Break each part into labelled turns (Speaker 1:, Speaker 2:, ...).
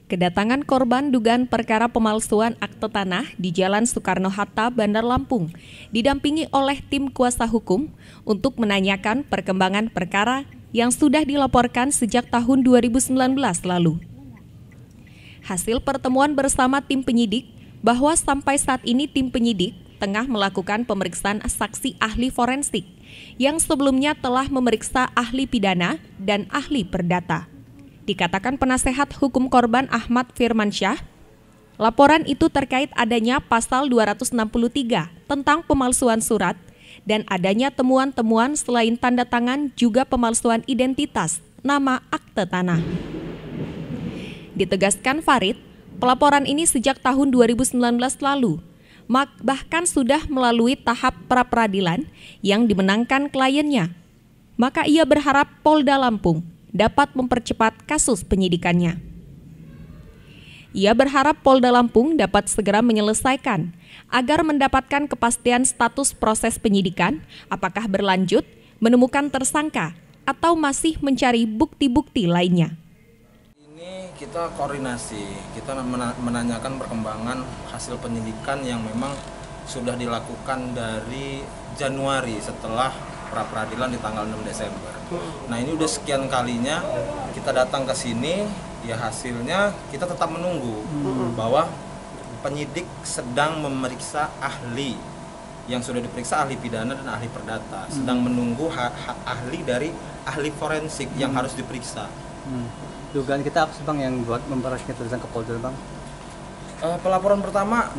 Speaker 1: Kedatangan korban dugaan perkara pemalsuan akte tanah di Jalan Soekarno-Hatta, Bandar Lampung, didampingi oleh tim kuasa hukum untuk menanyakan perkembangan perkara yang sudah dilaporkan sejak tahun 2019 lalu. Hasil pertemuan bersama tim penyidik bahwa sampai saat ini tim penyidik tengah melakukan pemeriksaan saksi ahli forensik yang sebelumnya telah memeriksa ahli pidana dan ahli perdata. Dikatakan penasehat hukum korban Ahmad Firmansyah, laporan itu terkait adanya pasal 263 tentang pemalsuan surat dan adanya temuan-temuan selain tanda tangan juga pemalsuan identitas nama akte tanah. Ditegaskan Farid, pelaporan ini sejak tahun 2019 lalu, bahkan sudah melalui tahap pra-peradilan yang dimenangkan kliennya. Maka ia berharap Polda Lampung dapat mempercepat kasus penyidikannya. Ia berharap Polda Lampung dapat segera menyelesaikan agar mendapatkan kepastian status proses penyidikan, apakah berlanjut, menemukan tersangka, atau masih mencari bukti-bukti lainnya.
Speaker 2: Ini kita koordinasi, kita menanyakan perkembangan hasil penyidikan yang memang sudah dilakukan dari Januari setelah pra-peradilan di tanggal 6 Desember. Nah, ini udah sekian kalinya kita datang ke sini, ya hasilnya kita tetap menunggu bahwa penyidik sedang memeriksa ahli yang sudah diperiksa, ahli pidana dan ahli perdata, sedang menunggu ahli dari ahli forensik yang harus diperiksa.
Speaker 3: Dugaan kita apa sih Bang yang buat memperoleh tulisan ke Polda Bang?
Speaker 2: Pelaporan pertama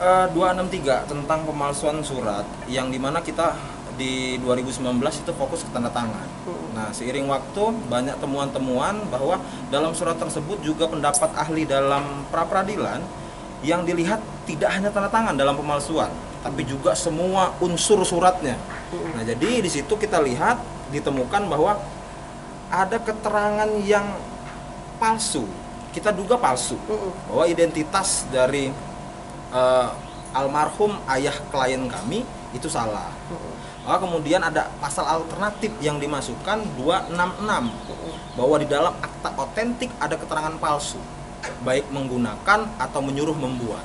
Speaker 2: 263 tentang pemalsuan surat yang dimana kita di 2019 itu fokus ke tanda tangan. Nah, seiring waktu banyak temuan-temuan bahwa dalam surat tersebut juga pendapat ahli dalam pra-peradilan yang dilihat tidak hanya tanda tangan dalam pemalsuan, tapi juga semua unsur suratnya. Nah, jadi di situ kita lihat ditemukan bahwa ada keterangan yang palsu. Kita duga palsu bahwa identitas dari almarhum ayah klien kami itu salah. Kemudian ada pasal alternatif yang dimasukkan 266 bahwa di dalam akta otentik ada keterangan palsu, baik menggunakan atau menyuruh membuat.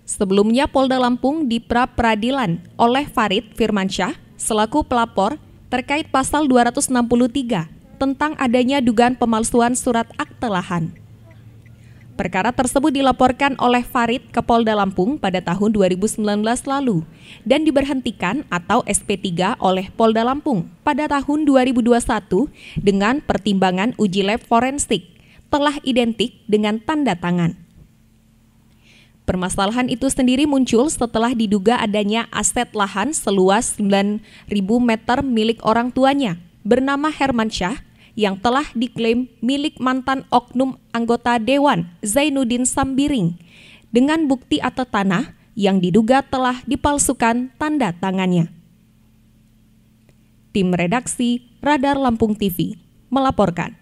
Speaker 1: Sebelumnya Polda Lampung dipra-peradilan oleh Farid Firmansyah selaku pelapor terkait pasal 263 tentang adanya dugaan pemalsuan surat akte lahan. Perkara tersebut dilaporkan oleh Farid ke Polda Lampung pada tahun 2019 lalu dan diberhentikan atau SP3 oleh Polda Lampung pada tahun 2021 dengan pertimbangan uji lab forensik telah identik dengan tanda tangan. Permasalahan itu sendiri muncul setelah diduga adanya aset lahan seluas 9.000 meter milik orang tuanya bernama Hermansyah yang telah diklaim milik mantan oknum anggota Dewan Zainuddin Sambiring dengan bukti akte tanah yang diduga telah dipalsukan tanda tangannya. Tim redaksi Radar Lampung TV melaporkan.